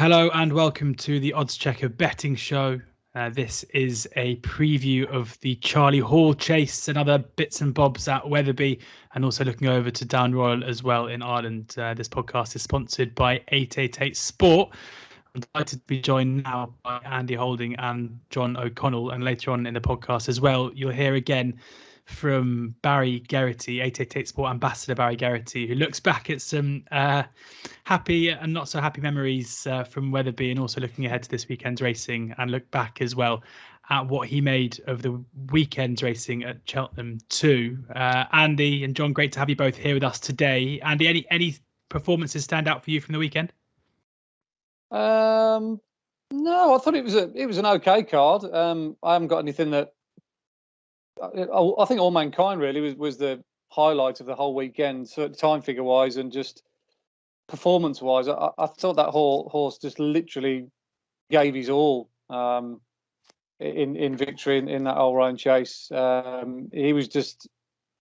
Hello and welcome to the Oddschecker betting show. This is a preview of the Charlie Hall chase and other bits and bobs at Wetherby, and also looking over to Down Royal as well in Ireland. This podcast is sponsored by 888 Sport. I'm delighted to be joined now by Andy Holding and John O'Connell, and later on in the podcast as well, you'll hear again from Barry Geraghty, 888 Sport ambassador Barry Geraghty, who looks back at some happy and not so happy memories from Wetherby, and also looking ahead to this weekend's racing, and look back as well at what he made of the weekend's racing at Cheltenham too. Andy and John, great to have you both here with us today. Andy, any performances stand out for you from the weekend? No, I thought it was an okay card. I haven't got anything that. I think All Mankind really was the highlight of the whole weekend, so time figure wise and just performance wise. I thought that horse just literally gave his all in victory in that all round chase. He was just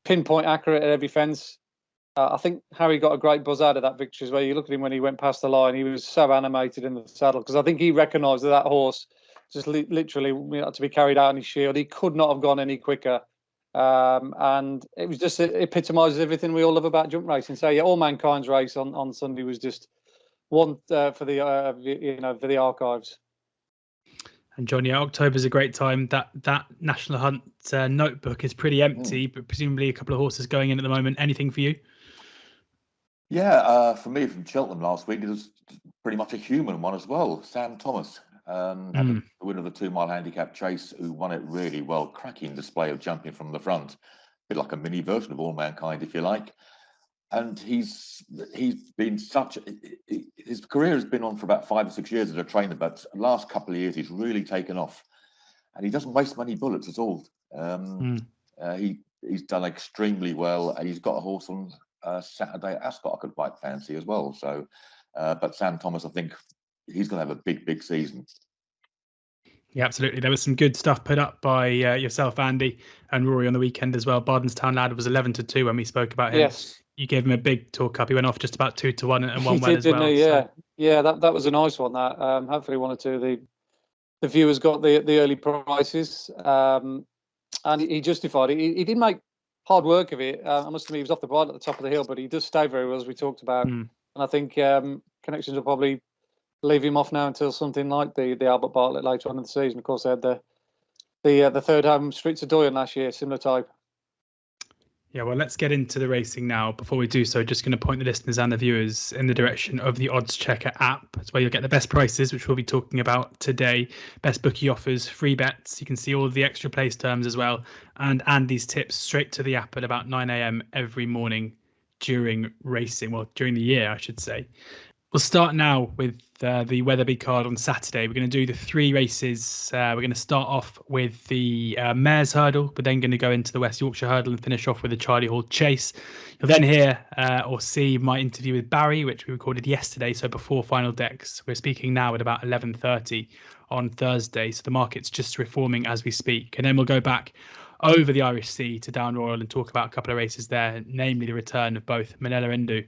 pinpoint accurate at every fence. I think Harry got a great buzz out of that victory as well. You look at him when he went past the line; he was so animated in the saddle because I think he recognised that horse just literally had to be carried out on his shield. He could not have gone any quicker, and it was just it epitomises everything we all love about jump racing. So yeah, All Mankind's race on Sunday was just one for the archives. And John, yeah, October's a great time. That National Hunt notebook is pretty empty, but presumably a couple of horses going in at the moment. Anything for you? Yeah, for me from Cheltenham last week, it was pretty much a human one as well. Sam Thomas had the winner of the 2 mile handicap chase, who won it really well. Cracking display of jumping from the front, a bit like a mini version of All Mankind, if you like. And he's been his career has been on for about 5 or 6 years as a trainer, but the last couple of years he's really taken off, and he doesn't waste many bullets at all. He's done extremely well, and he's got a horse on Saturday at Ascot I could quite fancy as well. So, but Sam Thomas, I think he's going to have a big season. Yeah, absolutely. There was some good stuff put up by yourself, Andy, and Rory on the weekend as well. Bardenstown Lad was 11-2 when we spoke about him. Yes. You gave him a big talk up. He went off just about 2-1 and won he well did, as well. He? Yeah, yeah, that was a nice one. That hopefully one or two of the viewers got the early prices, and he justified it. He did make hard work of it. I must admit, he was off the bridle at the top of the hill, but he does stay very well, as we talked about. And I think connections will probably leave him off now until something like the Albert Bartlett later on in the season. Of course, they had the third home Streets of Doyen last year, similar type. Yeah, well, let's get into the racing now. Before we do so, just going to point the listeners and the viewers in the direction of the Oddschecker app. That's where you'll get the best prices, which we'll be talking about today. Best bookie offers, free bets. You can see all of the extra place terms as well. And Andy's tips straight to the app at about 9 a.m. every morning during racing. Well, during the year, I should say. We'll start now with the Wetherby card on Saturday. We're going to do the 3 races. We're going to start off with the Mares Hurdle. We're then going to go into the West Yorkshire Hurdle and finish off with the Charlie Hall Chase. You'll then hear or see my interview with Barry, which we recorded yesterday, so before Final Decks. We're speaking now at about 11:30 on Thursday, so the market's just reforming as we speak. And then we'll go back over the Irish Sea to Down Royal and talk about a couple of races there, namely the return of both Minella Indo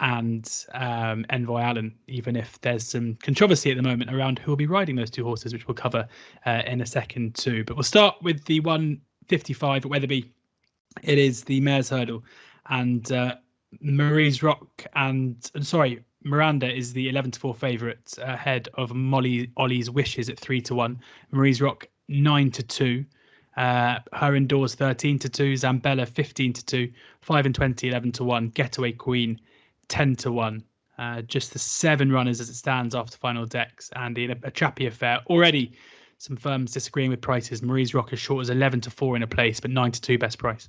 and Envoi Allen, even if there's some controversy at the moment around who will be riding those 2 horses, which we'll cover in a second too. But we'll start with the 155 at Wetherby. It is the Mares Hurdle, and Miranda is the 11-4 favourite ahead of Ollie's Wishes at 3-1. Marie's Rock 9-2. Her Indoors 13-2. Zambella 15-2. 5-20 11-1. Getaway Queen 10-1. Just the 7 runners as it stands after Final Decks, and in a trappy affair. Already some firms disagreeing with prices. Marie's Rock as short as 11-4 in a place, but 9-2 best price.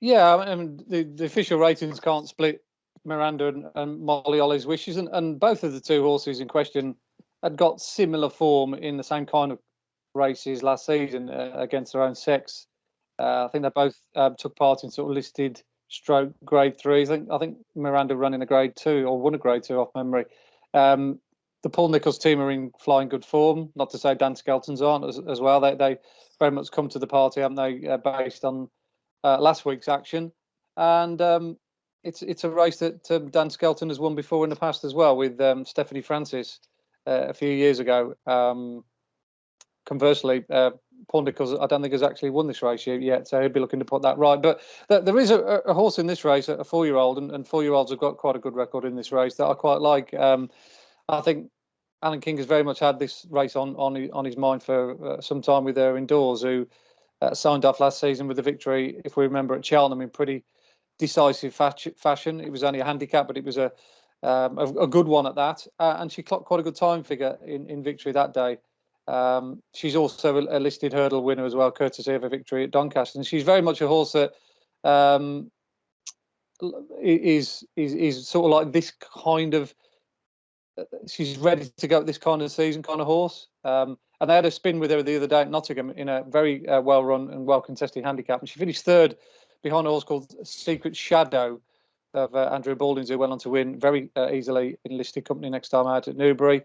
Yeah, I mean, the official ratings can't split Miranda and Molly Ollie's Wishes, and both of the 2 horses in question had got similar form in the same kind of races last season against their own sex. I think they both took part in sort of listed stroke grade 3s. I think Miranda running a grade 2 or won a grade 2 off memory. The Paul Nicholls team are in flying good form. Not to say Dan Skelton's aren't as well. They very much come to the party, haven't they? Based on last week's action, and it's a race that Dan Skelton has won before in the past as well, with Stephanie Francis a few years ago. Conversely, Paul Nichols, I don't think has actually won this race yet, so he'd be looking to put that right. But there is a horse in this race, a 4-year-old, and 4-year-olds have got quite a good record in this race that I quite like. I think Alan King has very much had this race on his mind for some time with her indoors, who signed off last season with a victory, if we remember, at Cheltenham in pretty decisive fashion. It was only a handicap, but it was a good one at that, and she clocked quite a good time figure in victory that day. She's also a listed hurdle winner as well, courtesy of a victory at Doncaster, and she's very much a horse that is sort of like this kind of. She's ready to go at this kind of season, kind of horse. And they had a spin with her the other day at Nottingham in a very well-run and well-contested handicap, and she finished third behind a horse called Secret Shadow of Andrew Baldings, who went on to win very easily in listed company next time out at Newbury.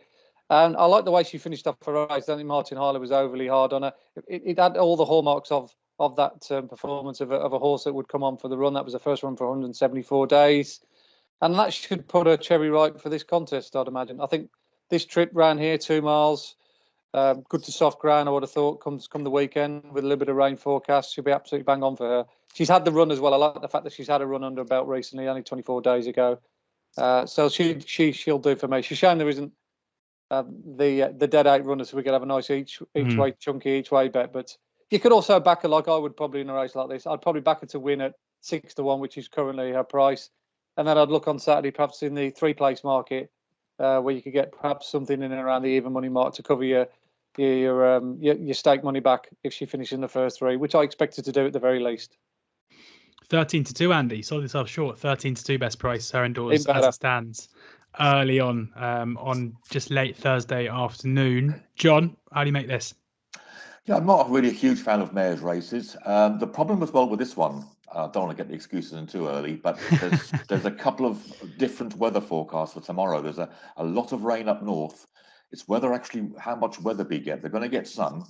And I like the way she finished off her race. I don't think Martin Hyler was overly hard on her. It had all the hallmarks of that performance of a horse that would come on for the run. That was the first run for 174 days. And that should put a cherry ripe for this contest, I'd imagine. I think this trip round here, 2 miles, good to soft ground, I would have thought, come the weekend with a little bit of rain forecast, she'll be absolutely bang on for her. She's had the run as well. I like the fact that she's had a run under her belt recently, only 24 days ago. So she'll do for me. She's shame there isn't the dead 8 runners, so we could have a nice each way chunky each way bet. But you could also back her like I would probably in a race like this. I'd probably back her to win at 6-1, which is currently her price. And then I'd look on Saturday, perhaps in the 3-place market, where you could get perhaps something in and around the even money mark to cover your stake money back if she finishes in the first 3, which I expected to do at the very least. 13-2, Andy. Sold yourself short. 13-2 best price, her indoors as it stands. Early on just late Thursday afternoon. John, how do you make this? Yeah, I'm not really a huge fan of mares races. The problem as well with this one, I don't want to get the excuses in too early, but there's a couple of different weather forecasts for tomorrow. There's a lot of rain up north. It's whether actually how much Wetherby get. They're going to get some.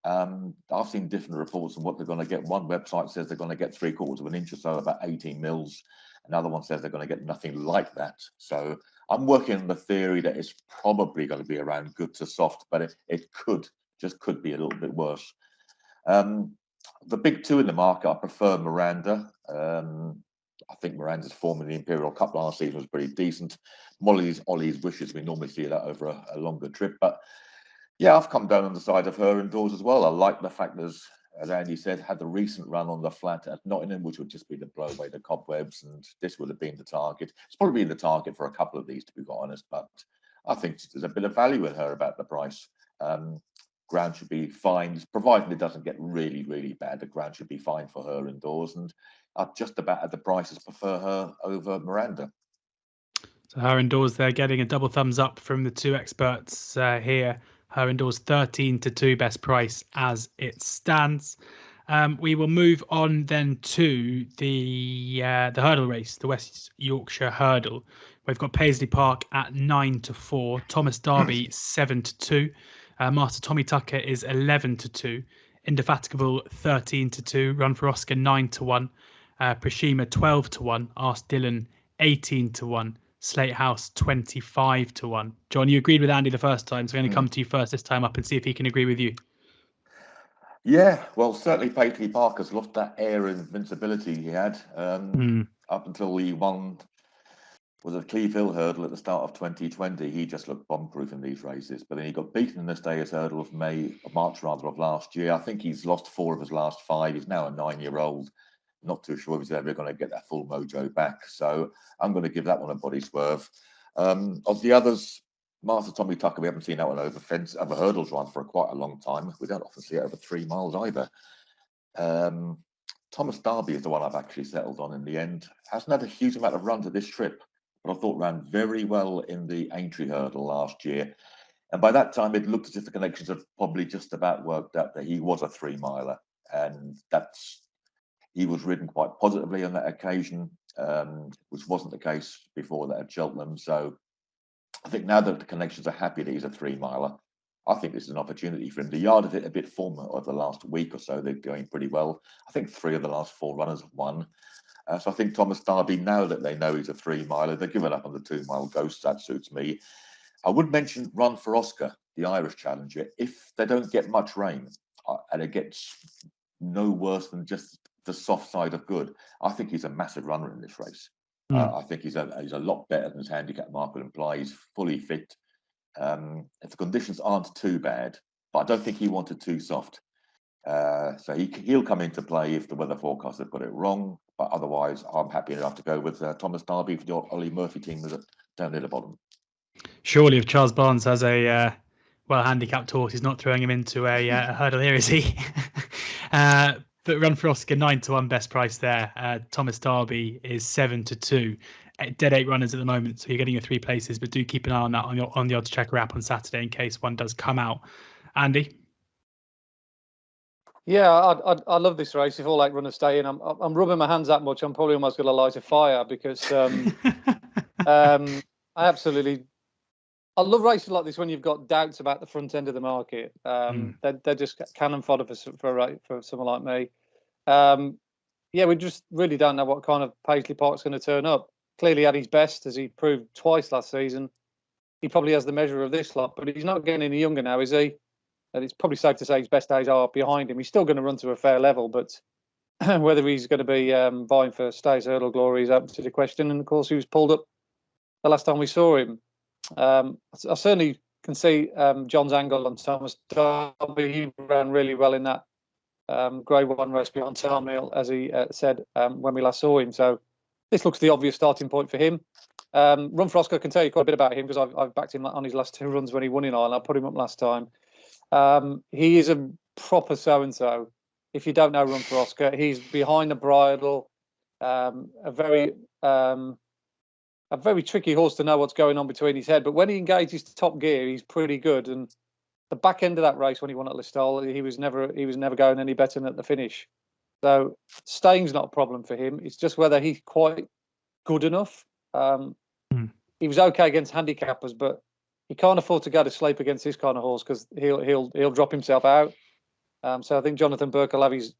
I've seen different reports on what they're going to get. One website says they're going to get 3/4 of an inch or so, about 18 mils. Another one says they're going to get nothing like that. So I'm working on the theory that it's probably going to be around good to soft, but it could be a little bit worse. The big 2 in the market, I prefer Miranda. I think Miranda's form in the Imperial Cup last season was pretty decent. Ollie's wishes, we normally see that over a longer trip. But yeah, I've come down on the side of her indoors as well. I like the fact that, as Andy said, had the recent run on the flat at Nottingham, which would just be to blow away the cobwebs, and this would have been the target. It's probably been the target for a couple of these, to be quite honest, but I think there's a bit of value in her about the price. Ground should be fine, provided it doesn't get really, really bad. The ground should be fine for her indoors, and I'd just about at the prices prefer her over Miranda. So her indoors, they're getting a double thumbs up from the 2 experts here. Her indoors 13-2 best price as it stands. We will move on then to the hurdle race, the West Yorkshire Hurdle. We've got Paisley Park at 9-4, Thomas Darby 7-2, Master Tommy Tucker is 11-2, Indefatigable 13-2, Run for Oscar 9-1, Prashima 12-1, Ask Dylan 18-1. Slate House 25-1. John, you agreed with Andy the first time, so I'm going to come to you first this time up and see if he can agree with you. Yeah, well, certainly Paisley Parker's lost that air of invincibility he had up until he won. Was a Cleve Hill hurdle at the start of 2020. He just looked bomb-proof in these races, but then he got beaten in the Stayers hurdle of March of last year. I think he's lost 4 of his last 5. He's now a 9-year-old. Not too sure if he's ever going to get that full mojo back. So I'm going to give that one a body swerve. Of the others, Master Tommy Tucker, we haven't seen that one over hurdles run for quite a long time. We don't often see it over 3 miles either. Thomas Darby is the one I've actually settled on in the end. Hasn't had a huge amount of runs at this trip, but I thought ran very well in the Aintree hurdle last year. And by that time, it looked as if the connections had probably just about worked out that he was a 3-miler. And he was ridden quite positively on that occasion, which wasn't the case before that at Cheltenham. So I think now that the connections are happy that he's a 3-miler, I think this is an opportunity for him. The yard of it a bit form of the last week or so, they're going pretty well. I think 3 of the last 4 runners have won. So I think Thomas Darby, now that they know he's a 3-miler, they're giving up on the 2-mile Ghost. That suits me. I would mention Run for Oscar, the Irish challenger. If they don't get much rain and it gets no worse than just the soft side of good, I think he's a massive runner in this race. I think he's a lot better than his handicap mark would imply. He's fully fit. If the conditions aren't too bad, but I don't think he wanted too soft. So he'll come into play if the weather forecast have got it wrong. But otherwise, I'm happy enough to go with Thomas Darby for your Ollie Murphy team down near the bottom. Surely, if Charles Barnes has a well-handicapped horse, he's not throwing him into a hurdle here, is he? But Run for Oscar, 9-1 best price there. Thomas Darby is 7-2. Dead 8 runners at the moment, so you're getting your 3 places. But do keep an eye on that on the oddschecker app on Saturday in case one does come out. Andy? Yeah, I love this race. If all 8 runners stay in, I'm rubbing my hands that much. I'm probably almost going to light a fire because I love races like this when you've got doubts about the front end of the market. They're just cannon fodder for someone like me. Yeah, we just really don't know what kind of Paisley Park's going to turn up. Clearly at his best, as he proved twice last season. He probably has the measure of this lot, but he's not getting any younger now, is he? And it's probably safe to say his best days are behind him. He's still going to run to a fair level, but whether he's going to be vying for Stays Hurdle glory is open to the question. And of course, he was pulled up the last time we saw him. I certainly can see John's angle on Thomas Darby. He ran really well in that Grade 1 race behind Cyrname, as he said when we last saw him. So this looks the obvious starting point for him. Run for Oscar, I can tell you quite a bit about him because I've backed him on his last 2 runs when he won in Ireland. I put him up last time. He is a proper so-and-so. If you don't know Run for Oscar, he's behind the bridle, a very tricky horse to know what's going on between his head. But when he engages top gear, he's pretty good. And the back end of that race when he won at Listowel, he was never going any better than at the finish. So staying's not a problem for him. It's just whether he's quite good enough. He was okay against handicappers, but he can't afford to go to sleep against this kind of horse because he'll drop himself out. So I think Jonathan Burke will have his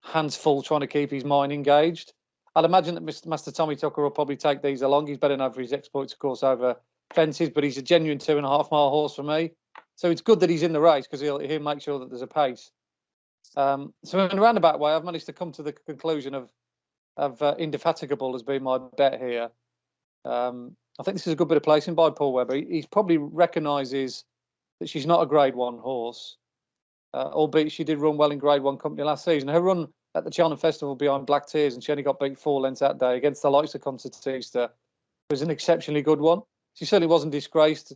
hands full trying to keep his mind engaged. I'd imagine that Master Tommy Tucker will probably take these along. He's better known for his exploits, of course, over fences, but he's a genuine 2.5 mile horse for me. So it's good that he's in the race because he'll make sure that there's a pace. So in a roundabout way, I've managed to come to the conclusion of Indefatigable as being my bet here. I think this is a good bit of placing by Paul Webber. He probably recognises that she's not a Grade 1 horse, albeit she did run well in Grade 1 company last season. Her run at the Cheltenham Festival behind Black Tears, and she only got beat 4 lengths that day against the likes of Concertista, was an exceptionally good one. She certainly wasn't disgraced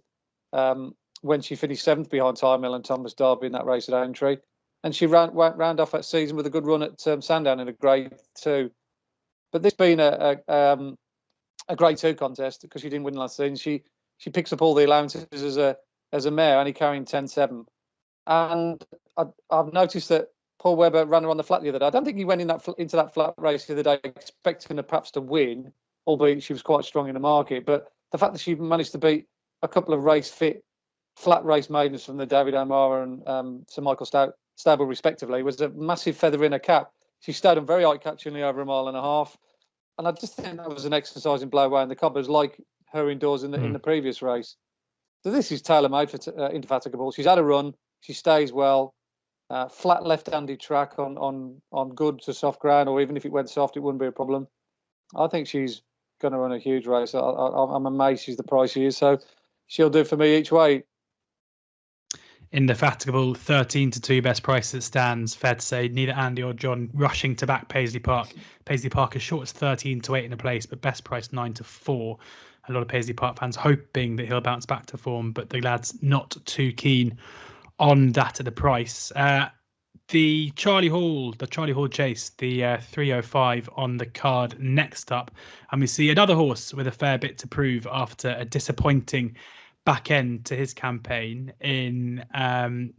when she finished 7th behind Tymel and Thomas Darby in that race at Aintree. And she ran off that season with a good run at Sandown in a Grade 2. But this being a Grade 2 contest, because she didn't win last season, she picks up all the allowances as a mare, only carrying 10.7. And I've noticed that Paul Webber ran her on the flat the other day. I don't think he went into that flat race the other day expecting her perhaps to win, albeit she was quite strong in the market. But the fact that she managed to beat a couple of race-fit flat race maidens from the David O'Mara and Sir Michael Stable, respectively, was a massive feather in her cap. She stayed on very eye-catchingly over 1.5 miles. And I just think that was an exercise in blow away in the cobblers, like her indoors in the previous race. So this is tailor-made for Indefatigable. She's had a run. She stays well. Flat left-handed track on good to soft ground, or even if it went soft, it wouldn't be a problem. I think she's going to run a huge race. I'm amazed she's the price she is. So she'll do for me each way. Indefatigable, 13-2 best price that stands. Fair to say, neither Andy or John rushing to back Paisley Park. Paisley Park is short as 13-8 in a place, but best price 9-4. A lot of Paisley Park fans hoping that he'll bounce back to form, but the lad's not too keen on that at the price. The Charlie Hall chase, the 305 on the card next up, and we see another horse with a fair bit to prove after a disappointing back end to his campaign in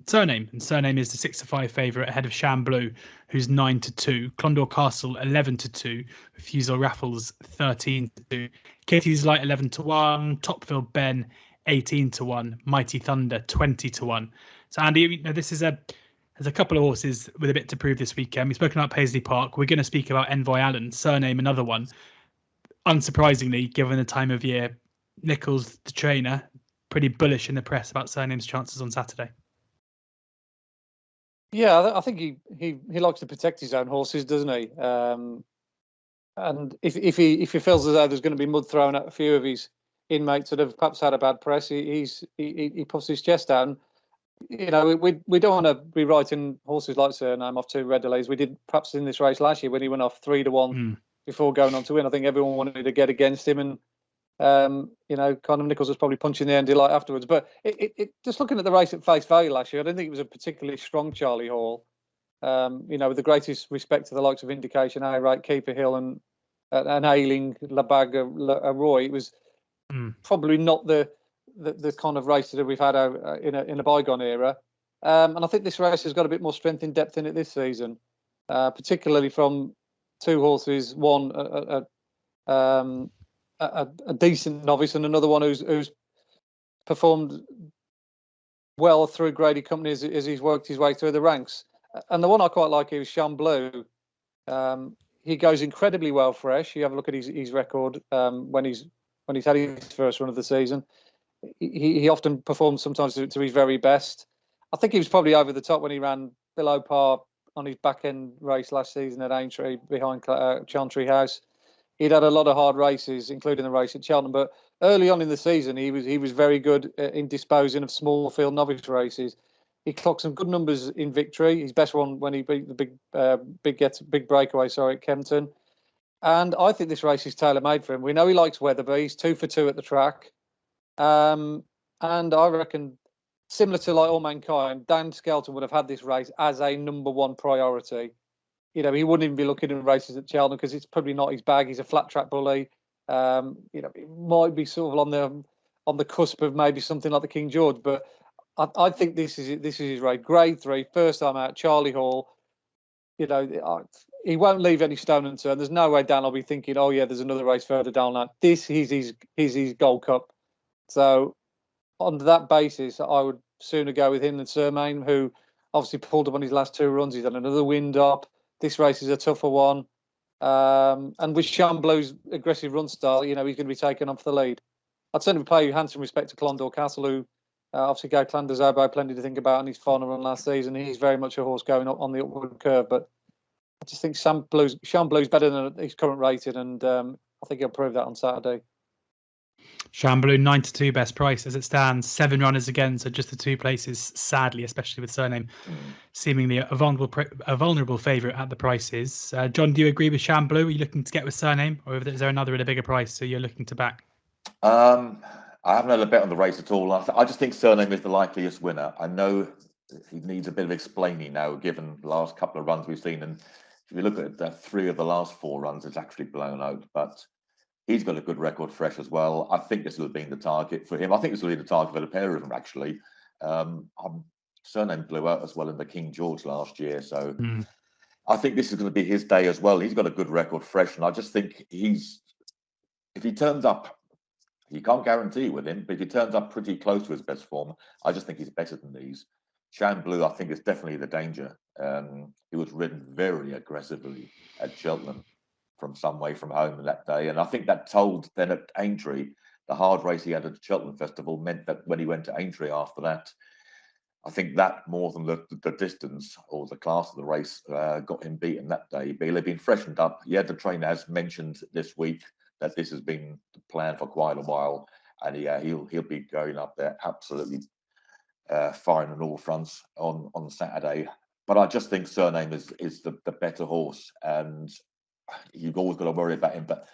Cyrname. And Cyrname is the 6-5 favourite ahead of Chamblou, who's 9-2. Clondor Castle 11-2. Refusal Raffles 13-2. Katie's Light 11-1. Topfield Ben 18-1. Mighty Thunder 20-1. So Andy, this is a There's a couple of horses with a bit to prove this weekend. We've spoken about Paisley Park. We're going to speak about Envoi Allen, Cyrname, another one. Unsurprisingly, given the time of year, Nichols, the trainer, pretty bullish in the press about Cyrname's chances on Saturday. Yeah, I think he likes to protect his own horses, doesn't he? And if he feels as though there's going to be mud thrown at a few of his inmates that have perhaps had a bad press, he puffs his chest down. You know, we don't want to be writing horses like Cyrname off too readily, as we did perhaps in this race last year when he went off 3-1 before going on to win. I think everyone wanted to get against him, and you know, kind of Nichols was probably punching the air in delight afterwards. But it just looking at the race at face value last year, I don't think it was a particularly strong Charlie Hall. You know, with the greatest respect to the likes of Indication, A-Rate, Keeper Hill, and Ailing, La Bague, Roy, it was probably not the kind of race that we've had in a bygone era. And I think this race has got a bit more strength in depth in it this season, particularly from two horses, one a decent novice and another one who's performed well through Grady Company as he's worked his way through the ranks. And the one I quite like is Chamblou. He goes incredibly well fresh. You have a look at his record when he's had his first run of the season. He often performs sometimes to his very best. I think he was probably over the top when he ran below par on his back end race last season at Aintree behind Chantry House. He'd had a lot of hard races, including the race at Cheltenham. But early on in the season, he was very good in disposing of small field novice races. He clocked some good numbers in Victory. His best one when he beat the big breakaway, at Kempton. And I think this race is tailor-made for him. We know he likes Wetherby. He's 2 for 2 at the track. And I reckon, similar to like All Mankind, Dan Skelton would have had this race as a number one priority. You know, he wouldn't even be looking at races at Cheltenham because it's probably not his bag. He's a flat track bully. You know, it might be sort of on the cusp of maybe something like the King George, but I think this is his race. Grade 3, first time out, Charlie Hall. You know, he won't leave any stone unturned. There's no way Dan will be thinking, oh yeah, there's another race further down that. This is his Gold Cup. So on that basis, I would sooner go with him than Cyrname, who obviously pulled up on his last 2 runs. He's had another wind up. This race is a tougher one. And with Chamblou's aggressive run style, you know, he's going to be taken off the lead. I'd certainly pay handsome respect to Clondor Castle, who obviously gave Clanders Oboe plenty to think about in his final run last season. He's very much a horse going up on the upward curve, but I just think Chamblou's better than his current rated, and I think he'll prove that on Saturday. Chamblou 9-2 best price as it stands. 7 runners again, so just the 2 places. Sadly, especially with Cyrname, seemingly a vulnerable favourite at the prices. John, do you agree with Chamblou? Are you looking to get with Cyrname, or is there another at a bigger price so you're looking to back? I haven't had a bet on the race at all. I just think Cyrname is the likeliest winner. I know he needs a bit of explaining now, given the last couple of runs we've seen. And if you look at 3 of the last 4 runs, it's actually blown out. But he's got a good record fresh as well. I think this will have been the target for him. I think this will be the target for the pair of them, actually. Cyrname blew out as well in the King George last year. So I think this is going to be his day as well. He's got a good record fresh. And I just think if he turns up, you can't guarantee with him, but if he turns up pretty close to his best form, I just think he's better than these. Chamblou, I think, is definitely the danger. He was ridden very aggressively at Cheltenham from some way from home that day. And I think that told then at Aintree, the hard race he had at the Cheltenham Festival meant that when he went to Aintree after that, I think that more than the distance or the class of the race got him beaten that day. But he'll have been freshened up. He had the trainer, as mentioned this week, that this has been the plan for quite a while, and he'll be going up there absolutely firing on all fronts on Saturday. But I just think Cyrname is the better horse, and you've always got to worry about him. But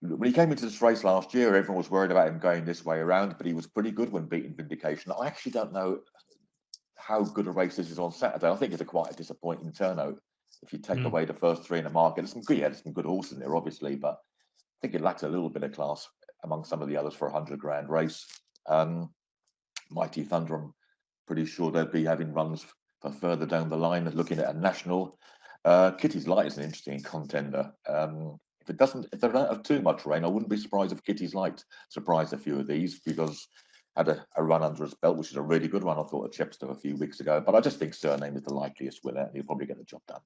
when he came into this race last year, everyone was worried about him going this way around, but he was pretty good when beating Vindication. I actually don't know how good a race this is on Saturday. I think it's quite a disappointing turnout if you take away the first 3 in the market. There's some good horses in there, obviously, but I think it lacks a little bit of class among some of the others for a 100 grand race. Mighty Thunder, I'm pretty sure they'll be having runs for further down the line, looking at a national. Kitty's Light is an interesting contender. If they don't have too much rain, I wouldn't be surprised if Kitty's Light surprised a few of these, because had a run under his belt, which is a really good one, I thought, at Chepstow a few weeks ago. But I just think Cyrname is the likeliest winner, and he'll probably get the job done.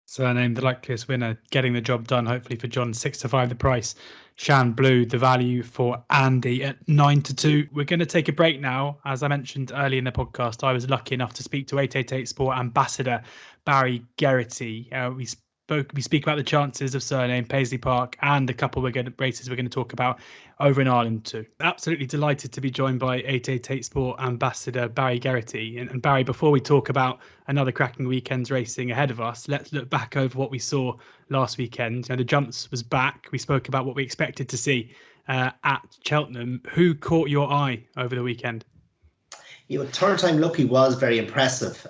Cyrname, the likeliest winner, getting the job done, hopefully for John. 6-5 the price. Shan Blue, the value for Andy at 9-2. We're going to take a break now. As I mentioned early in the podcast, I was lucky enough to speak to 888 Sport ambassador Barry Geraghty. We speak about the chances of Cyrname, Paisley Park, and a couple races we're going to talk about over in Ireland too. Absolutely delighted to be joined by 888 Sport ambassador Barry Geraghty. And Barry, before we talk about another cracking weekend's racing ahead of us, let's look back over what we saw last weekend. The Jumps was back. We spoke about what we expected to see at Cheltenham. Who caught your eye over the weekend? Third Time Lucky was very impressive.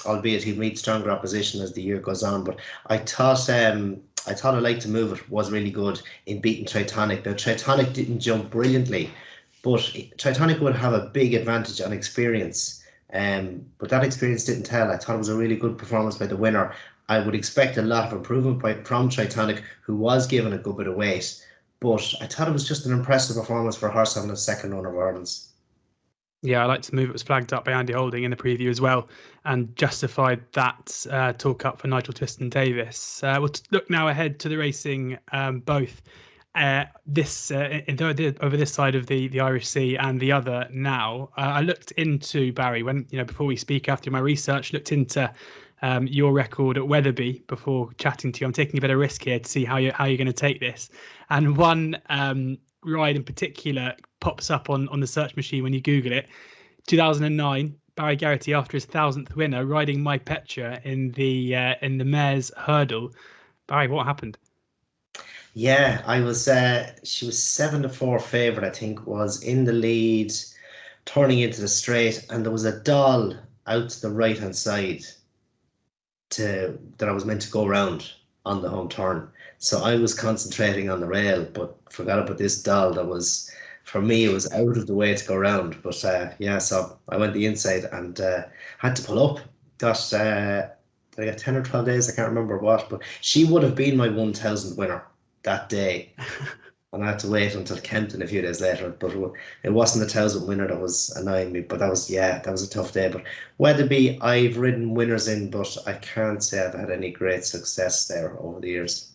Albeit he'd meet stronger opposition as the year goes on. But I thought I Like to Move It was really good in beating Tritonic. Now Tritonic didn't jump brilliantly, but Tritonic would have a big advantage on experience. But that experience didn't tell. I thought it was a really good performance by the winner. I would expect a lot of improvement from Tritonic, who was given a good bit of weight. But I thought it was just an impressive performance for a horse having a second run of Ireland's. Yeah, I Like to Move It was flagged up by Andy Holding in the preview as well, and justified that talk up for Nigel Twiston-Davis. We'll look now ahead to the racing, both over this side of the Irish Sea and the other now. I looked into, Barry, when before we speak, after my research, looked into your record at Wetherby before chatting to you. I'm taking a bit of risk here to see how you're going to take this, and one ride in particular pops up on the search machine when you Google it. 2009, Barry Geraghty, after his 1000th winner, riding My Petra in the Mares Hurdle. Barry, what happened? Yeah, she was 7-4 favourite, I think, was in the lead, turning into the straight, and there was a doll out to the right hand side that I was meant to go around on the home turn. So I was concentrating on the rail, but forgot about this doll that was, for me, it was out of the way to go around. But so I went the inside and had to pull up. Got I got 10 or 12 days, I can't remember what, but she would have been my 1000th winner that day. And I had to wait until Kempton a few days later, but it wasn't the 1000th winner that was annoying me. But that was a tough day. But Wetherby, I've ridden winners in, but I can't say I've had any great success there over the years.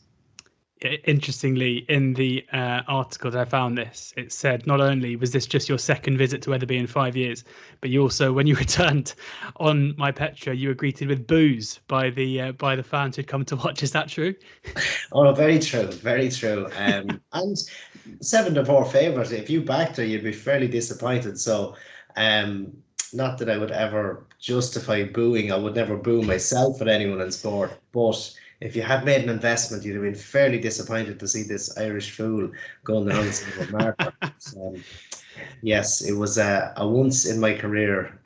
Interestingly, in the article that I found this, it said not only was this just your second visit to Wetherby in 5 years, but you also, when you returned on My Petra, you were greeted with boos by the fans who'd come to watch. Is that true? Oh, no, very true, very true. And 7-4 favourite. If you backed her, you'd be fairly disappointed. So, not that I would ever justify booing. I would never boo myself at anyone in sport, but if you had made an investment, you'd have been fairly disappointed to see this Irish fool going the wrong side of the marker. Yes, it was a once in my career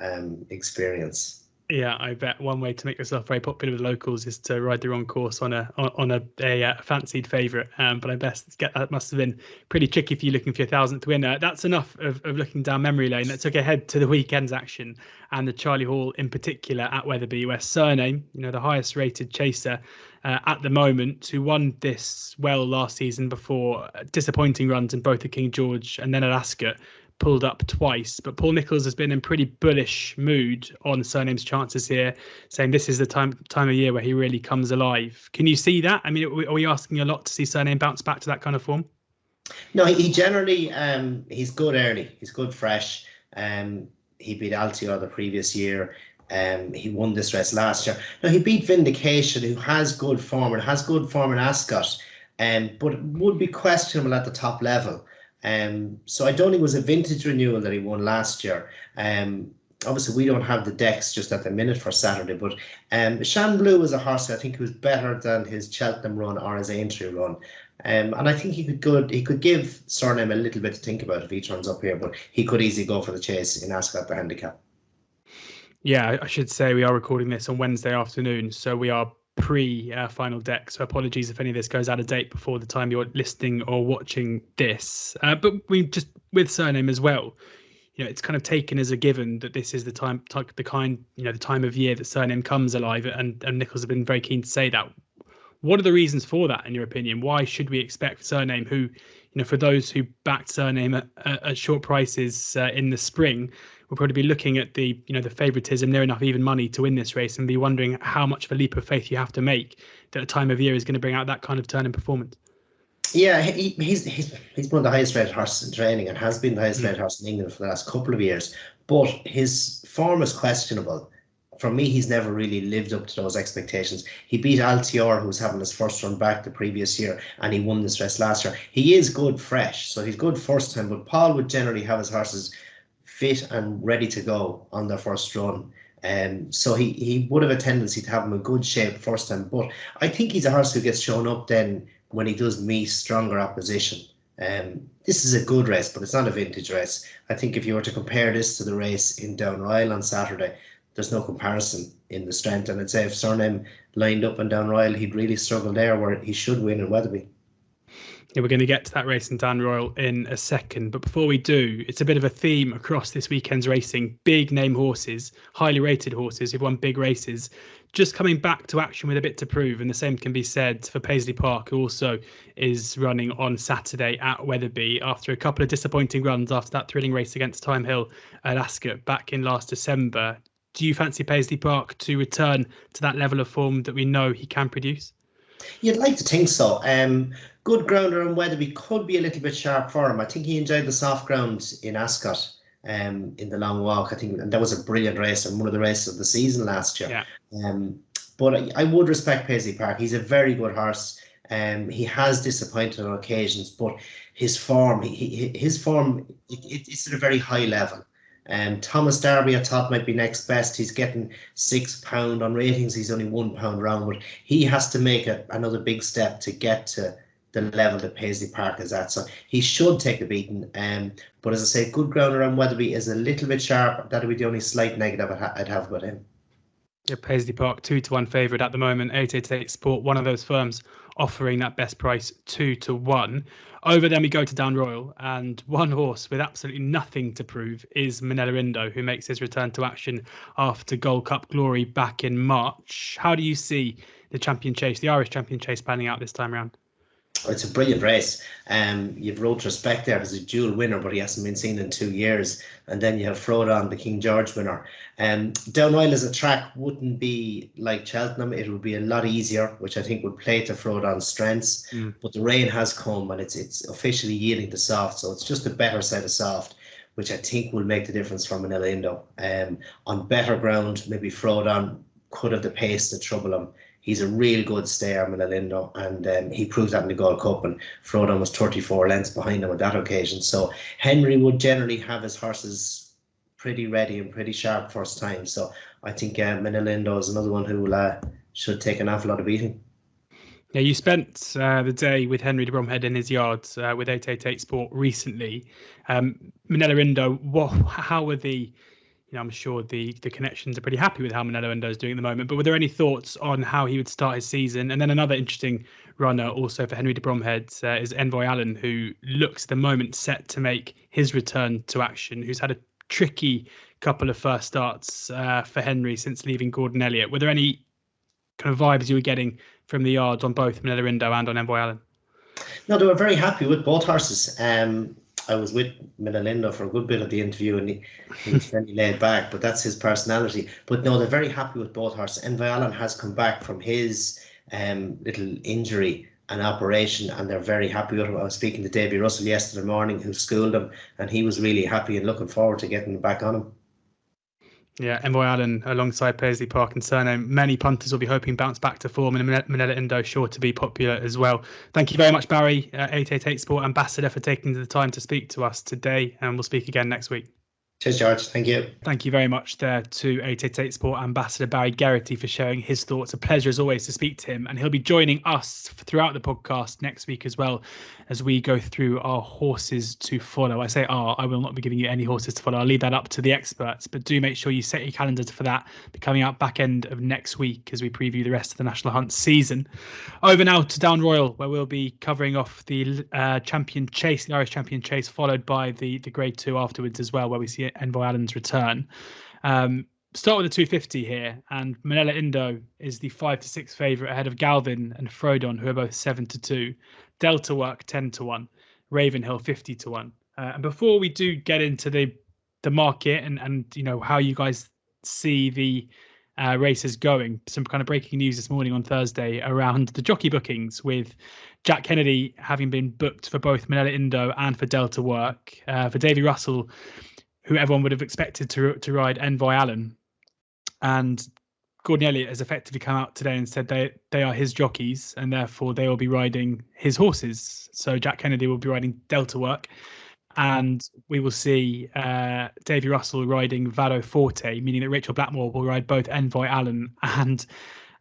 experience. Yeah, I bet one way to make yourself very popular with locals is to ride the wrong course on a fancied favourite. But I best get that must have been pretty tricky for you looking for your 1000th winner. That's enough of looking down memory lane. Let's look ahead to the weekend's action and the Charlie Hall in particular at Wetherby, where Cyrname, the highest rated chaser at the moment, who won this well last season before disappointing runs in both the King George and then at Ascot, pulled up twice. But Paul Nicholls has been in pretty bullish mood on Cyrname's chances here, saying this is the time of year where he really comes alive. Can you see that? I mean, are we asking a lot to see Cyrname bounce back to that kind of form? No, he generally he's good early. He's good fresh. He beat Altior the previous year. He won this race last year. Now he beat Vindication, who has good form and has good form in Ascot, but would be questionable at the top level. So I don't think it was a vintage renewal that he won last year. Obviously, we don't have the decks just at the minute for Saturday, but Shan Blue was a horse I think was better than his Cheltenham run or his Aintree run. And I think he could give Cyrname a little bit to think about if he turns up here, but he could easily go for the chase in Ascot the handicap. Yeah, I should say we are recording this on Wednesday afternoon, so we are pre-final deck. So apologies if any of this goes out of date before the time you're listening or watching this. But we just, with Cyrname as well, it's kind of taken as a given that this is the time of year that Cyrname comes alive, and Nicholls have been very keen to say that. What are the reasons for that, in your opinion? Why should we expect Cyrname, who for those who backed Cyrname at short prices in the spring, we'll probably be looking at the favouritism near enough even money to win this race and be wondering how much of a leap of faith you have to make that a time of year is going to bring out that kind of turn in performance. Yeah, he's one of the highest rated horses in training and has been the highest rated horse in England for the last couple of years. But his form is questionable. For me, he's never really lived up to those expectations. He beat Altior, who was having his first run back the previous year, and he won this race last year. He is good fresh, so he's good first time, but Paul would generally have his horses fit and ready to go on their first run. So he would have a tendency to have him in good shape first time. But I think he's a horse who gets shown up then when he does meet stronger opposition. This is a good race, but it's not a vintage race. I think if you were to compare this to the race in Down Royal on Saturday, there's no comparison in the strength. And I'd say if Cyrname lined up in Down Royal, he'd really struggle there, where he should win in Wetherby. Yeah, we're going to get to that race in Down Royal in a second. But before we do, it's a bit of a theme across this weekend's racing. Big name horses, highly rated horses who've won big races, just coming back to action with a bit to prove. And the same can be said for Paisley Park, who also is running on Saturday at Wetherby after a couple of disappointing runs after that thrilling race against Time Hill at Ascot back in last December. Do you fancy Paisley Park to return to that level of form that we know he can produce? You'd like to think so. Good grounder in Wetherby could be a little bit sharp for him. I think he enjoyed the soft ground in Ascot in the long walk. I think, and that was a brilliant race and one of the races of the season last year. Yeah. But I would respect Paisley Park. He's a very good horse. He has disappointed on occasions, but his form, it's at a very high level. Thomas Darby, I thought, might be next best. He's getting £6 on ratings. He's only £1 round, but he has to make another big step to get to the level that Paisley Park is at. So he should take a beating. But as I say, good ground around Wetherby is a little bit sharp. That'll be the only slight negative I'd have about him. Yeah, Paisley Park 2-1 favourite at the moment. 888 Sport, one of those firms offering that best price 2-1. Over then we go to Down Royal, and one horse with absolutely nothing to prove is Minella Indo, who makes his return to action after Gold Cup glory back in March. How do you see the champion chase, the Irish champion chase, panning out this time around? It's a brilliant race. You've Road Respect there as a dual winner, but he hasn't been seen in 2 years. And then you have Frodon, the King George winner. Down Royal as a track wouldn't be like Cheltenham. It would be a lot easier, which I think would play to Frodon's strengths. But the rain has come and it's officially yielding to soft. So it's just a better set of soft, which I think will make the difference for Minella Indo. On better ground, maybe Frodon could have the pace to trouble him. He's a real good stayer, Minella Indo, and he proved that in the Gold Cup, and Frodon was 34 lengths behind him on that occasion. So Henry would generally have his horses pretty ready and pretty sharp first time. So I think Minella Indo is another one who should take an awful lot of beating. Yeah, you spent the day with Henry de Bromhead in his yard with 888 Sport recently. Minella Indo, how were the... I'm sure the connections are pretty happy with how Minella Indo is doing at the moment, but were there any thoughts on how he would start his season? And then another interesting runner also for Henry de Bromhead is Envoi Allen, who looks at the moment set to make his return to action, who's had a tricky couple of first starts for Henry since leaving Gordon Elliott. Were there any kind of vibes you were getting from the yards on both Minella Indo and on Envoi Allen? No, they were very happy with both horses. I was with Minella Indo for a good bit of the interview, and he was fairly laid back, but that's his personality. But no, they're very happy with both horses. Envoi Allen has come back from his little injury and operation, and they're very happy with him. I was speaking to Davy Russell yesterday morning, who schooled him, and he was really happy and looking forward to getting back on him. Yeah, Envoi Allen alongside Paisley Park and Cyrname. Many punters will be hoping bounce back to form, and Minella Indo sure to be popular as well. Thank you very much, Barry, 888 Sport Ambassador, for taking the time to speak to us today, and we'll speak again next week. Cheers, George. Thank you. Thank you very much there to 888 Sport Ambassador Barry Geraghty for sharing his thoughts. A pleasure as always to speak to him, and he'll be joining us throughout the podcast next week as well as we go through our horses to follow. I say I will not be giving you any horses to follow. I'll leave that up to the experts, but do make sure you set your calendar for that. Be coming out back end of next week as we preview the rest of the National Hunt season. Over now to Down Royal, where we'll be covering off the champion chase, the Irish champion chase, followed by the Grade 2 afterwards as well, where we see Envoi Allen's return. Start with the 250 here, and Minella Indo is the 5-6 favourite ahead of Galvin and Frodon, who are both 7-2. Delta Work 10-1. Ravenhill 50-1. And before we do get into the market and you know how you guys see the races going, some kind of breaking news this morning on Thursday around the jockey bookings, with Jack Kennedy having been booked for both Minella Indo and for Delta Work. For Davy Russell, who everyone would have expected to ride Envoi Allen, and Gordon Elliott has effectively come out today and said they are his jockeys and therefore they will be riding his horses. So Jack Kennedy will be riding Delta Work, and we will see Davy Russell riding Vado Forte, meaning that Rachel Blackmore will ride both Envoi Allen and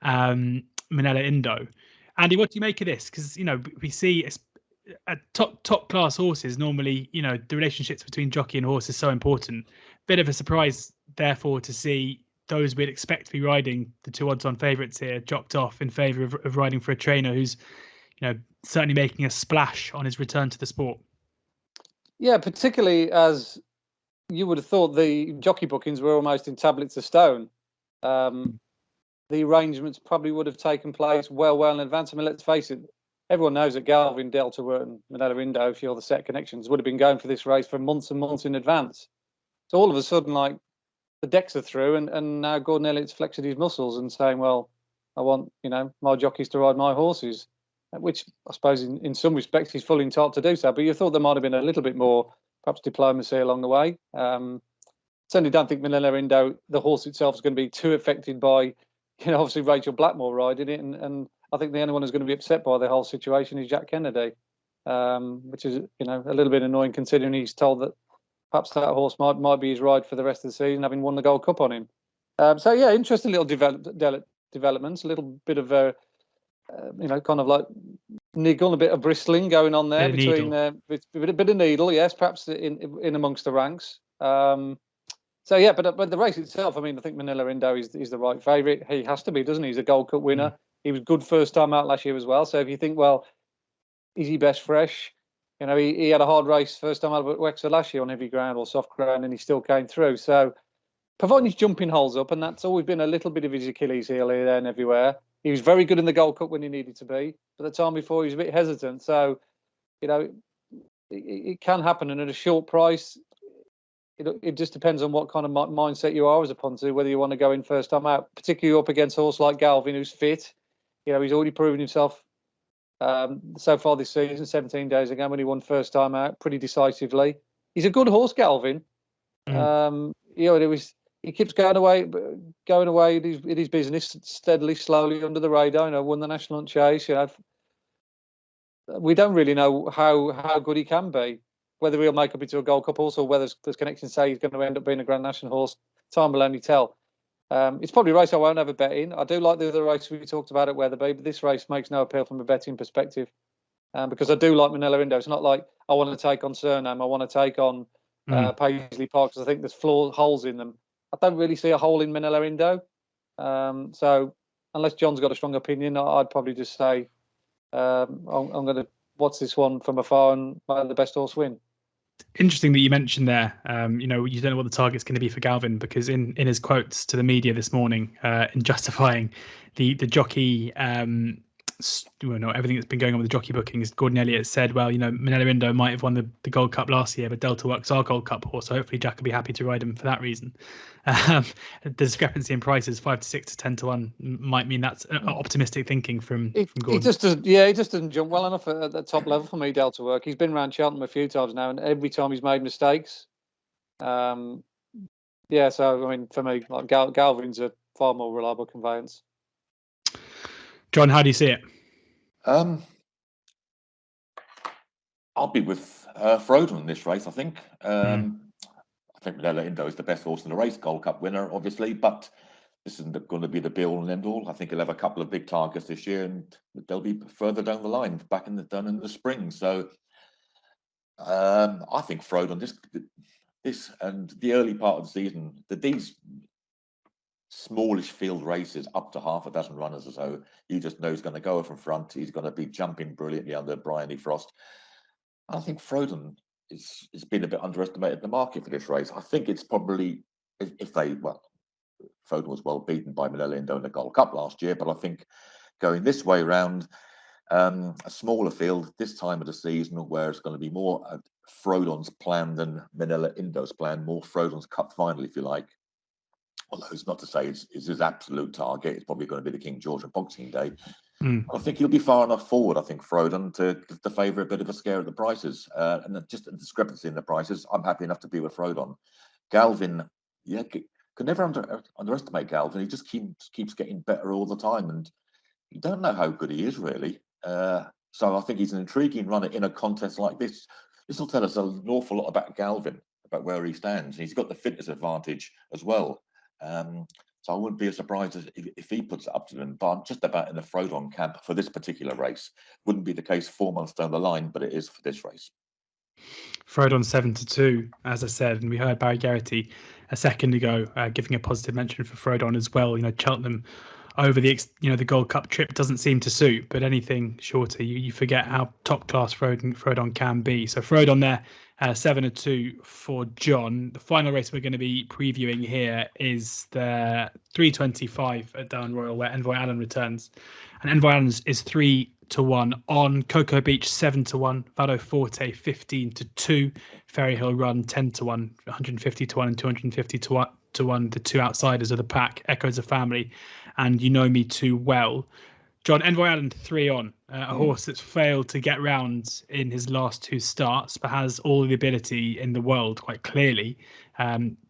Minella Indo. Andy, what do you make of this? Because you know we see top class horses normally, you know, the relationships between jockey and horse is so important. Bit of a surprise, therefore, to see those we'd expect to be riding the 2 odds-on favourites here dropped off in favour of riding for a trainer who's, you know, certainly making a splash on his return to the sport. Yeah, particularly as you would have thought the jockey bookings were almost in tablets of stone. The arrangements probably would have taken place well in advance. I mean, let's face it, everyone knows that Galvin, Delta Work and Minella Indo, if you're the set connections, would have been going for this race for months and months in advance. So all of a sudden, like, the decks are through, and now Gordon Elliott's flexing his muscles and saying, well, I want, you know, my jockeys to ride my horses, which I suppose in some respects he's fully entitled to do so. But you thought there might have been a little bit more, perhaps, diplomacy along the way. Certainly don't think Minella Indo, the horse itself, is going to be too affected by, you know, obviously Rachel Blackmore riding it. And I think the only one who's going to be upset by the whole situation is Jack Kennedy, which is, you know, a little bit annoying considering he's told that perhaps that horse might be his ride for the rest of the season, having won the Gold Cup on him. So yeah, interesting little developments, a little bit of a, you know, kind of like niggle, a bit of bristling going on there between a bit of needle, yes, perhaps in amongst the ranks. So yeah, but the race itself, I mean, I think Minella Indo is the right favourite. He has to be, doesn't he? He's a Gold Cup winner. He was good first time out last year as well. So if you think, well, is he best fresh? You know, he had a hard race first time out at Wexford last year on heavy ground or soft ground, and he still came through. So, providing his jumping holes up, and that's always been a little bit of his Achilles heel here, there, and everywhere. He was very good in the Gold Cup when he needed to be, but the time before he was a bit hesitant. So, you know, it can happen, and at a short price, it just depends on what kind of mindset you are as a punter, whether you want to go in first time out, particularly up against a horse like Galvin, who's fit. You know, he's already proven himself so far this season, 17 days ago when he won first time out pretty decisively. He's a good horse, Galvin. You know, he keeps going away in his business steadily, slowly under the radar. You know, won the National Hunt Chase. You know, we don't really know how good he can be, whether he'll make up into a Gold Cup horse or whether there's connections say he's going to end up being a Grand National horse. Time will only tell. It's probably a race I won't have a bet in. I do like the other race we talked about at Wetherby, but this race makes no appeal from a betting perspective because I do like Minella Indo. It's not like I want to take on Cyrname, I want to take on Paisley Park because I think there's holes in them. I don't really see a hole in Minella Indo. So unless John's got a strong opinion, I'd probably just say I'm going to watch this one from afar and let the best horse win. Interesting that you mentioned there, you know, you don't know what the target's going to be for Galvin, because in his quotes to the media this morning, in justifying the jockey, everything that's been going on with the jockey bookings, Gordon Elliott said, well, you know, Minella Indo might have won the Gold Cup last year, but Delta Work's our Gold Cup horse, so hopefully Jack will be happy to ride him for that reason. The discrepancy in prices, 5 to 6 to 10 to 1, might mean that's optimistic thinking from Gordon. He just doesn't jump well enough at the top level for me, Delta Work. He's been around Cheltenham a few times now, and every time he's made mistakes. Yeah, so I mean, for me, like Galvin's a far more reliable conveyance. John, how do you see it? I'll be with Frodon in this race, I think. I think Minella Indo is the best horse in the race, Gold Cup winner, obviously, but this isn't going to be the be-all and end-all. I think he'll have a couple of big targets this year, and they'll be further down the line, back in the spring. So I think Frodon, this and the early part of the season, these smallish field races up to half a dozen runners or so, you just know he's going to go from front. He's going to be jumping brilliantly under Bryony Frost. I think Frodon has been a bit underestimated in the market for this race. I think it's probably, Frodon was well beaten by Minella Indo in the Gold Cup last year, but I think going this way round, A smaller field this time of the season, where it's going to be more Frodon's plan than Minella Indo's plan, more Frodon's Cup final, if you like. Although it's not to say it's his absolute target. It's probably going to be the King George of Boxing Day. I think he'll be far enough forward, I think, Frodon, to give the favourite a bit of a scare at the prices. And just a discrepancy in the prices, I'm happy enough to be with Frodon. Galvin, yeah, could never underestimate Galvin. He just keeps getting better all the time. And you don't know how good he is, really. So I think he's an intriguing runner in a contest like this. This will tell us an awful lot about Galvin, about where he stands. He's got the fitness advantage as well. So I wouldn't be surprised if he puts it up to them. But I'm just about in the Frodon camp for this particular race. Wouldn't be the case 4 months down the line, but it is for this race. Frodon 7-2, as I said, and we heard Barry Geraghty a second ago giving a positive mention for Frodon as well. Cheltenham over the Gold Cup trip doesn't seem to suit, but anything shorter, you forget how top class Frodon can be. So Frodon there, 7-2 for John. The final race we're going to be previewing here is the 325 at Down Royal, where Envoi Allen returns, and Envoi Allen is 3-1 on Cocoa Beach, 7-1, Vado Forte 15-2, Ferry Hill Run 10-1, 150-1 and 250-1. The two outsiders of the pack, Echoes of Family, and You Know Me Too Well. John, Envoi Allen 3-on, a horse that's failed to get round in his last two starts, but has all the ability in the world, quite clearly.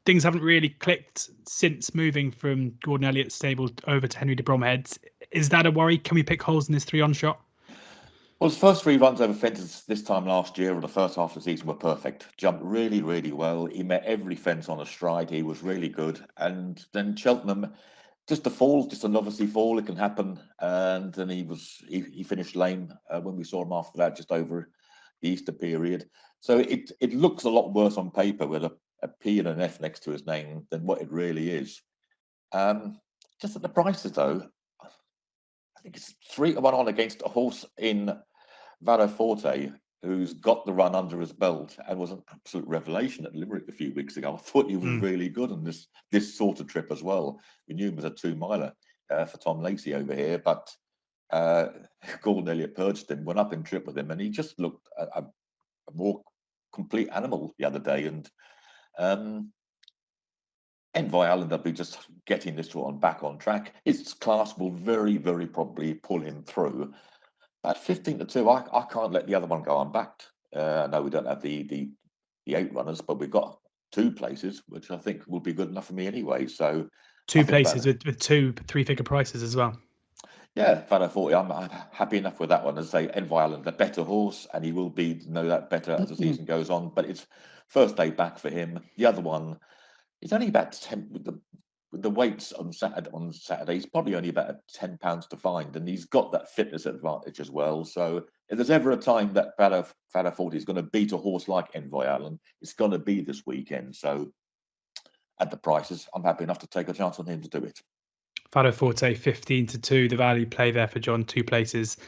Things haven't really clicked since moving from Gordon Elliott's stable over to Henry de Bromhead's. Is that a worry? Can we pick holes in this 3-on shot? Well, his first 3 runs over fences this time last year, or the first half of the season, were perfect. Jumped really, really well. He met every fence on a stride. He was really good. And then Cheltenham, just a fall, just a novelty fall. It can happen. And then he finished lame when we saw him after that, just over the Easter period. So it looks a lot worse on paper with a P and an F next to his name than what it really is. Just at the prices, though, I think it's 3-1 on against a horse in Vado Forte, who's got the run under his belt and was an absolute revelation at Limerick a few weeks ago. I thought he was really good on this sort of trip as well. We knew him as a 2-miler for Tom Lacey over here, but Gordon Elliott purged him, went up in trip with him, and he just looked a more complete animal the other day. And Envoi Allen will be just getting this one back on track. His class will very, very probably pull him through. At 15-2, I can't let the other one go unbacked. No, we don't have the 8 runners, but we've got 2 places, which I think will be good enough for me anyway. So 2 places with 2 3-figure prices as well. Yeah, Vado Forte, I'm happy enough with that one. As I say, Envoi Allen, the better horse, and he will be know that better as the season goes on. But it's first day back for him. The other one, it's only about 10 with the weights on Saturday. He's probably only about £10 to find, and he's got that fitness advantage as well. So if there's ever a time that Vado Forte is going to beat a horse like Envoi Allen, it's going to be this weekend. So at the prices, I'm happy enough to take a chance on him to do it. Vado Forte 15-2, the value play there for John. 2 places,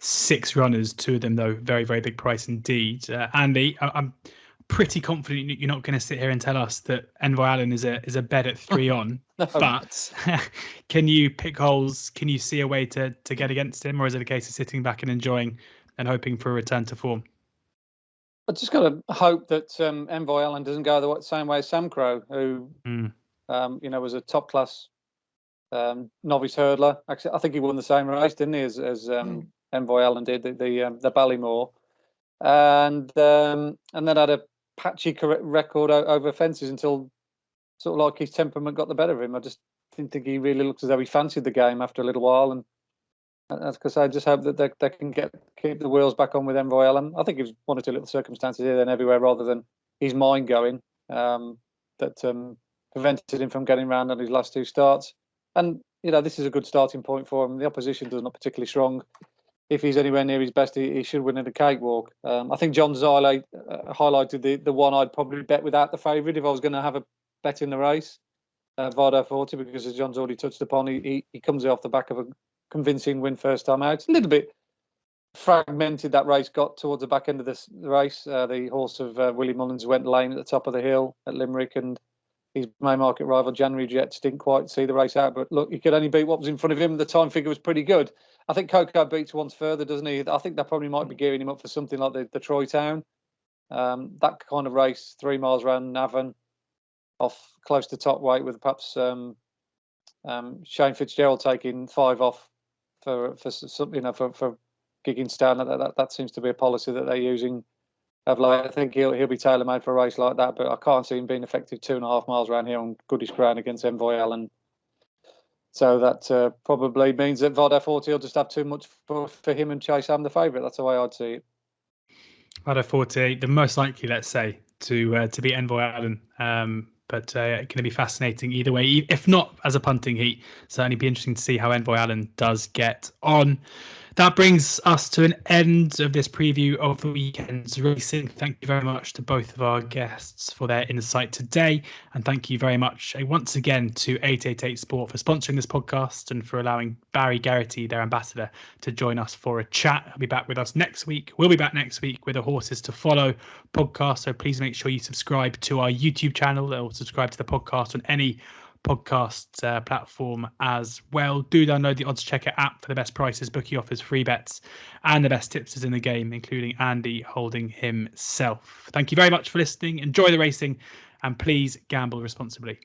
6 runners, 2 of them though very, very big price indeed. Andy, I'm pretty confident you're not going to sit here and tell us that Envoi Allen is a bet at 3-on. No. But can you pick holes? Can you see a way to get against him, or is it a case of sitting back and enjoying and hoping for a return to form? I just got to hope that Envoi Allen doesn't go the same way as Sam Crow, who was a top class novice hurdler. Actually, I think he won the same race, didn't he, as Envoi Allen did, the Ballymore, and then had a patchy record over fences until sort of like his temperament got the better of him. I just didn't think he really looked as though he fancied the game after a little while, and that's because I just hope that they can keep the wheels back on with Envoi Allen. I think it was 1 or 2 little circumstances here and everywhere, rather than his mind going, that prevented him from getting round on his last 2 starts. And this is a good starting point for him. The opposition does not particularly strong. If he's anywhere near his best, he should win at a cakewalk. I think John Zyle highlighted the one I'd probably bet without the favourite if I was going to have a bet in the race, Vado Forte, because as John's already touched upon, he comes off the back of a convincing win first time out. A little bit fragmented that race got towards the back end of the race. The horse of Willie Mullins went lame at the top of the hill at Limerick, and his main market rival, January Jets, didn't quite see the race out. But look, he could only beat what was in front of him. The time figure was pretty good. I think Coco beats once further, doesn't he? I think that probably might be gearing him up for something like the Troy Town. That kind of race, 3 miles around Navan, off close to top weight, with perhaps Shane Fitzgerald taking 5 off for gigging stand. That seems to be a policy that they're using of late. I think he'll be tailor made for a race like that, but I can't see him being effective 2.5 miles around here on goodish ground against Envoi Allen. So that probably means that Vada 40 will just have too much for him and Chase Am the favourite. That's the way I'd see it. Vada 40, the most likely, let's say, to beat Envoi Allen. But going to be fascinating either way. If not as a punting heat, certainly be interesting to see how Envoi Allen does get on. That brings us to an end of this preview of the weekend's racing. Thank you very much to both of our guests for their insight today. And thank you very much once again to 888 Sport for sponsoring this podcast and for allowing Barry Geraghty, their ambassador, to join us for a chat. He'll be back with us next week. We'll be back next week with a Horses to Follow podcast. So please make sure you subscribe to our YouTube channel or subscribe to the podcast on any podcast platform as well. Do download the oddschecker app for the best prices, bookie offers, free bets, and the best tipsters in the game, including Andy Holding himself. Thank you very much for listening. Enjoy the racing, and please gamble responsibly.